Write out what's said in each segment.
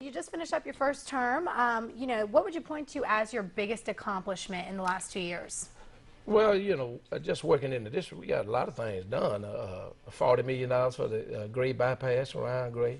You just finished up your first term. What would you point to as your biggest accomplishment in the last 2 years? Well, just working in the district, we got a lot of things done. $40 million for the Gray bypass around Gray,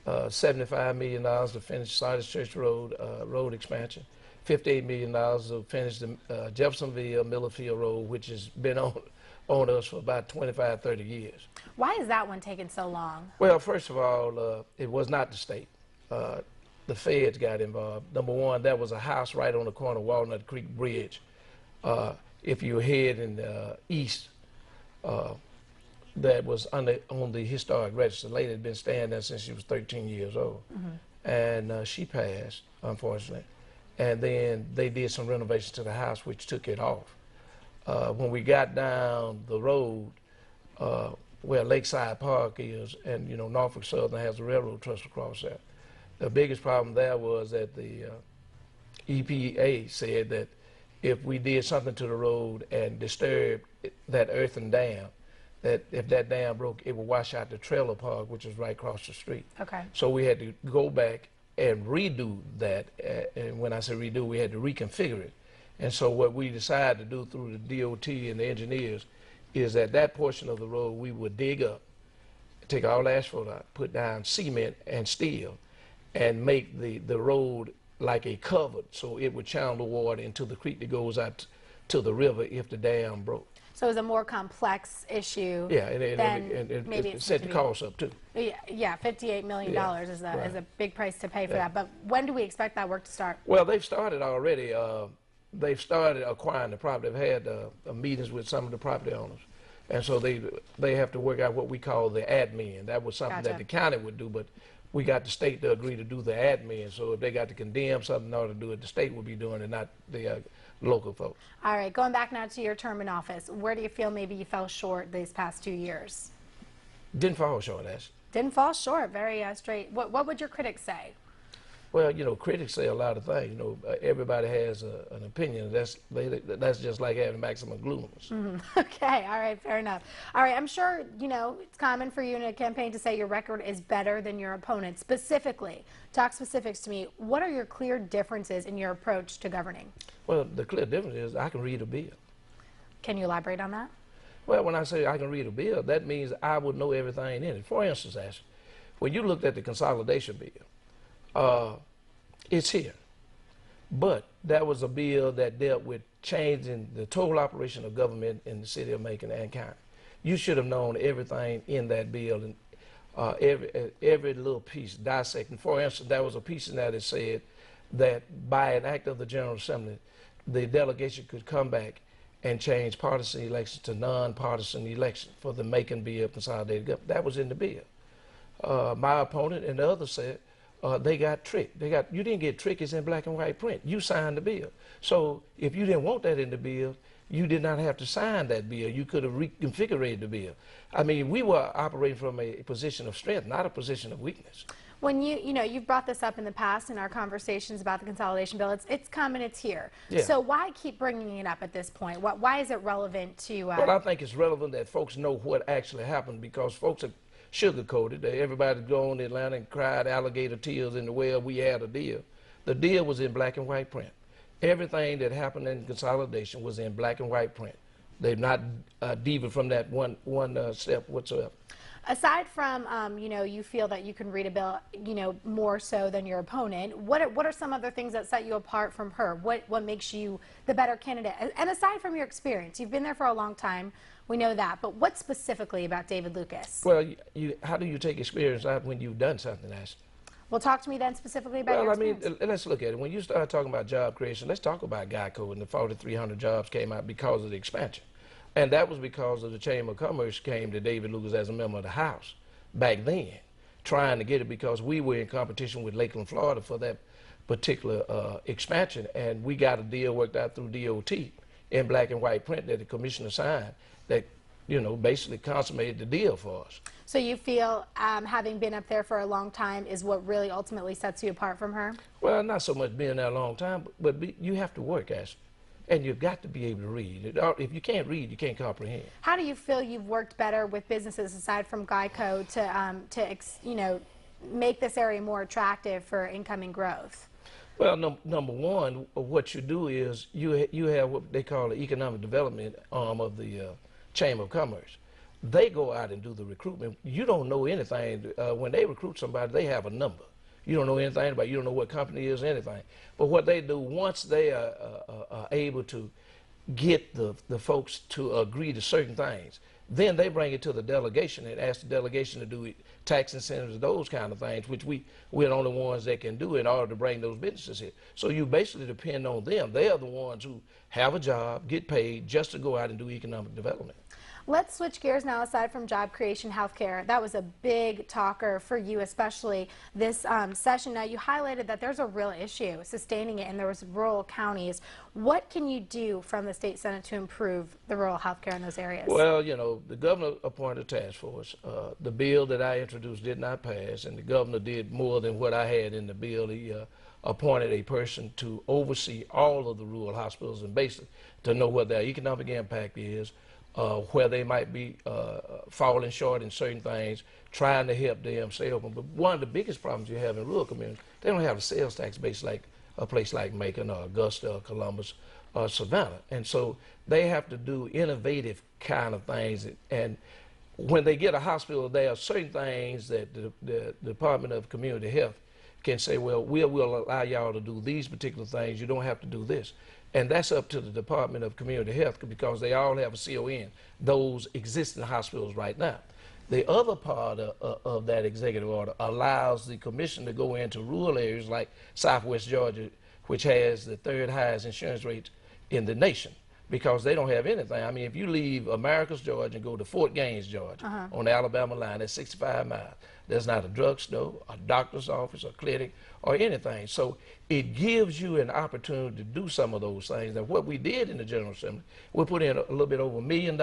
$75 million to finish Sardis Church Road road expansion, $58 million to finish the Jeffersonville Millerfield Road, which has been on us for about 25, 30 years. Why is that one taking so long? Well, first of all, it was not the state. The feds got involved. Number one, there was a house right on the corner of Walnut Creek Bridge. If you head in the east, that was on the historic register. The lady had been staying there since she was 13 years old. And she passed, unfortunately. And then they did some renovations to the house, which took it off. When we got down the road, where Lakeside Park is, and Norfolk Southern has a railroad trust across there. The biggest problem there was that the EPA said that if we did something to the road and disturbed that earthen dam, that if that dam broke, it would wash out the trailer park, which is right across the street. Okay. So we had to go back and redo that. And when I say redo, we had to reconfigure it. And so what we decided to do through the DOT and the engineers is that portion of the road we would dig up, take all the asphalt out, put down cement and steel, and make the road like a covered, so it would channel the water into the creek that goes out to the river if the dam broke. So it's a more complex issue. Yeah, and maybe it set the cost up too. Yeah, $58 million is a big price to pay for that. But when do we expect that work to start? Well, they've started already. They've started acquiring the property. They've had meetings with some of the property owners. And so they have to work out what we call the admin. That was something that the county would do, but we got the state to agree to do the admin. So if they got to condemn something in order to do it, the state would be doing it, not the local folks. All right, going back now to your term in office, where do you feel maybe you fell short these past 2 years? Didn't fall short, actually. Didn't fall short, very straight. What would your critics say? Well, critics say a lot of things. Everybody has an opinion. That's just like having maximum gloomers. Okay, all right, fair enough. All right, I'm sure, it's common for you in a campaign to say your record is better than your opponent. Specifically, talk specifics to me. What are your clear differences in your approach to governing? Well, the clear difference is I can read a bill. Can you elaborate on that? Well, when I say I can read a bill, that means I would know everything in it. For instance, Ashley, when you looked at the consolidation bill, it's here. But that was a bill that dealt with changing the total operation of government in the city of Macon and county. You should have known everything in that bill and every little piece, dissecting. For instance, there was a piece in there that said that by an act of the General Assembly, the delegation could come back and change partisan elections to non-partisan elections for the Macon bill consolidated government. That was in the bill. My opponent and the others said, they got tricked. You didn't get tricked. It's in black and white print. You signed the bill. So if you didn't want that in the bill, you did not have to sign that bill. You could have reconfigured the bill. I mean, we were operating from a position of strength, not a position of weakness. When you've brought this up in the past in our conversations about the consolidation bill, it's come and it's here. Yeah. So why keep bringing it up at this point? Why is it relevant to? Well, I think it's relevant that folks know what actually happened because folks are sugar-coated. Everybody go on to Atlanta and cried alligator tears in the well. We had a deal. The deal was in black and white print. Everything that happened in consolidation was in black and white print. They've not deviated from that one step whatsoever. Aside from, you feel that you can read a bill, more so than your opponent, what are some other things that set you apart from her? What makes you the better candidate? And aside from your experience, you've been there for a long time, we know that, but what specifically about David Lucas? Well, how do you take experience out when you've done something, Ashley? Well, talk to me then specifically about your experience. I mean, let's look at it. When you start talking about job creation, let's talk about GEICO and the 4,300 jobs came out because of the expansion. And that was because of the Chamber of Commerce came to David Lucas as a member of the House back then, trying to get it because we were in competition with Lakeland, Florida for that particular expansion. And we got a deal worked out through DOT in black and white print that the commissioner signed that, basically consummated the deal for us. So you feel having been up there for a long time is what really ultimately sets you apart from her? Well, not so much being there a long time, but you have to work, Ashley. And you've got to be able to read. If you can't read, you can't comprehend. How do you feel you've worked better with businesses aside from GEICO to make this area more attractive for incoming growth? Well, number one, what you do is you have what they call the economic development arm of the Chamber of Commerce. They go out and do the recruitment. You don't know anything. When they recruit somebody, they have a number. You don't know anything about it. You don't know what company it is, anything. But what they do, once they are able to get the folks to agree to certain things, then they bring it to the delegation and ask the delegation to do tax incentives, those kind of things, which we're the only ones that can do in order to bring those businesses here. So you basically depend on them. They are the ones who have a job, get paid just to go out and do economic development. Let's switch gears now. Aside from job creation, healthcare, that was a big talker for you, especially this session. Now, you highlighted that there's a real issue sustaining it in those rural counties. What can you do from the state Senate to improve the rural healthcare in those areas? Well, you know, the governor appointed a task force. The bill that I introduced did not pass, and the governor did more than what I had in the bill. He appointed a person to oversee all of the rural hospitals and basically to know what their economic impact is, where they might be falling short in certain things, trying to help them stay open. But one of the biggest problems you have in rural communities, they don't have a sales tax base like a place like Macon or Augusta or Columbus or Savannah. And so they have to do innovative kind of things. And when they get a hospital, there are certain things that the Department of Community Health can say, well, we will allow y'all to do these particular things. You don't have to do this. And that's up to the Department of Community Health because they all have a CON, those existing hospitals right now. The other part of that executive order allows the commission to go into rural areas like Southwest Georgia, which has the third highest insurance rate in the nation, because they don't have anything. I mean, if you leave Americus, Georgia, and go to Fort Gaines, Georgia, on the Alabama line, that's 65 miles. There's not a drugstore, a doctor's office, a clinic, or anything. So it gives you an opportunity to do some of those things. And what we did in the General Assembly, we put in a little bit over $1 million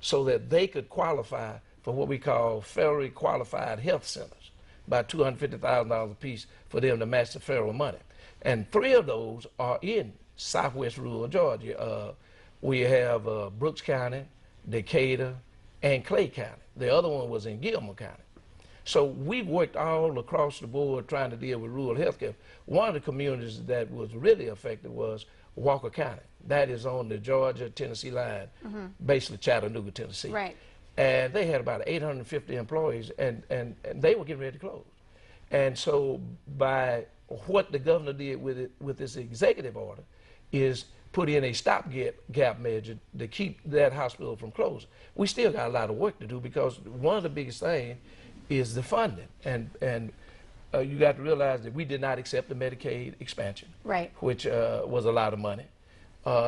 so that they could qualify for what we call federally qualified health centers, about $250,000 a piece for them to match the federal money. And 3 of those are in Southwest rural Georgia. We have Brooks County, Decatur, and Clay County. The other one was in Gilmer County. So we've worked all across the board trying to deal with rural health care. One of the communities that was really affected was Walker County. That is on the Georgia-Tennessee line, basically Chattanooga, Tennessee. Right. And they had about 850 employees, and they were getting ready to close. And so by what the governor did with this executive order is put in a stopgap measure to keep that hospital from closing. We still got a lot of work to do because one of the biggest things is the funding. And you got to realize that we did not accept the Medicaid expansion, right, which was a lot of money.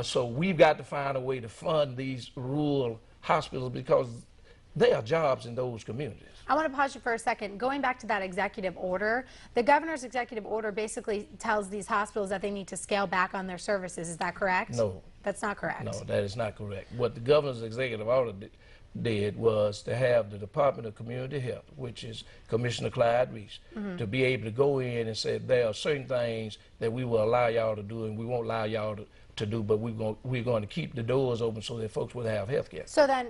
So we've got to find a way to fund these rural hospitals because there are jobs in those communities. I want to pause you for a second. Going back to that executive order, the governor's executive order basically tells these hospitals that they need to scale back on their services. Is that correct? No. That's not correct. No, that is not correct. What the governor's executive order did was to have the Department of Community Health, which is Commissioner Clyde Reese, to be able to go in and say there are certain things that we will allow y'all to do and we won't allow y'all to do, but we're going to keep the doors open so that folks will have health care. So then,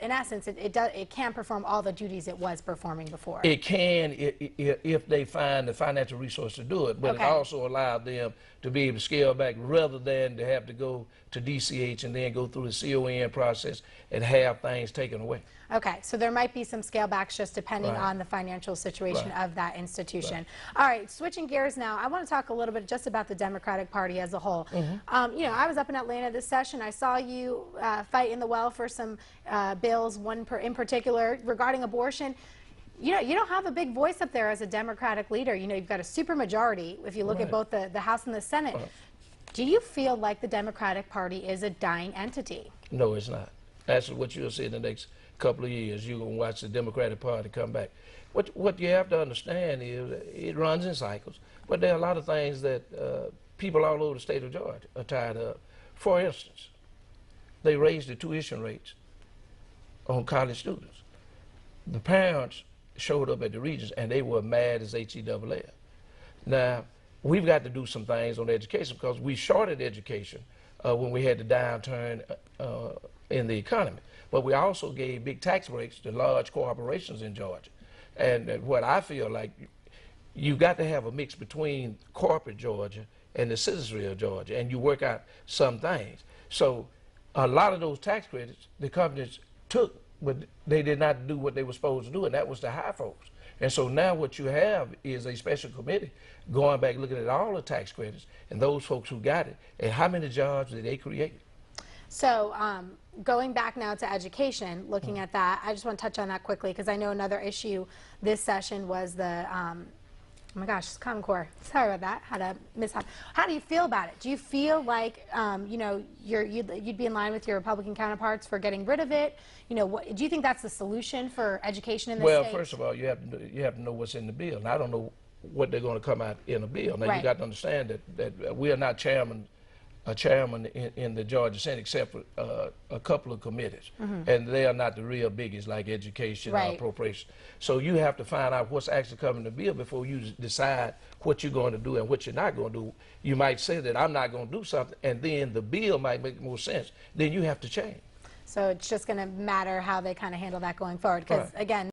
in essence, it can perform all the duties it was performing before. It can if they find the financial resource to do it, but Okay. it also allowed them to be able to scale back rather than to have to go to DCH and then go through the CON process and have things taken away. Okay, so there might be some scale backs just depending Right. on the financial situation Right. of that institution. All right, switching gears now, I want to talk a little bit just about the Democratic Party as a whole. You know, I was up in Atlanta this session. I saw you fight in the well for some bills, one in particular regarding abortion. You know, you don't have a big voice up there as a Democratic leader. You know, you've got a supermajority if you look at both the House and the Senate. Do you feel like the Democratic Party is a dying entity? No, it's not. That's what you'll see in the next couple of years. You're going to watch the Democratic Party come back. What you have to understand is it runs in cycles, but there are a lot of things that people all over the state of Georgia are tired of. For instance, they raised the tuition rates on college students. The parents showed up at the Regents and they were mad as HEAA. Now, we've got to do some things on education because we shorted education when we had the downturn in the economy. But we also gave big tax breaks to large corporations in Georgia. And what I feel like, you got to have a mix between corporate Georgia and the citizenry of Georgia, and you work out some things. So a lot of those tax credits the companies took, but they did not do what they were supposed to do, and that was to hire folks. And so now what you have is a special committee going back looking at all the tax credits and those folks who got it, and how many jobs did they create. So going back now to education, looking at that, I just want to touch on that quickly because I know another issue this session was the, oh my gosh, it's Common Core. Sorry about that. Had a mishap. How do you feel about it? Do you feel like, you know, you'd be in line with your Republican counterparts for getting rid of it? You know, do you think that's the solution for education in this state? Well, first of all, you have to know what's in the bill. And I don't know what they're going to come out in a bill. Now, you got to understand that we are not a chairman in the Georgia Senate except for a couple of committees. And they are not the real biggies like education or appropriation. So you have to find out what's actually coming in the bill before you decide what you're going to do and what you're not going to do. You might say that I'm not going to do something, and then the bill might make more sense. Then you have to change. So it's just going to matter how they kind of handle that going forward because, again,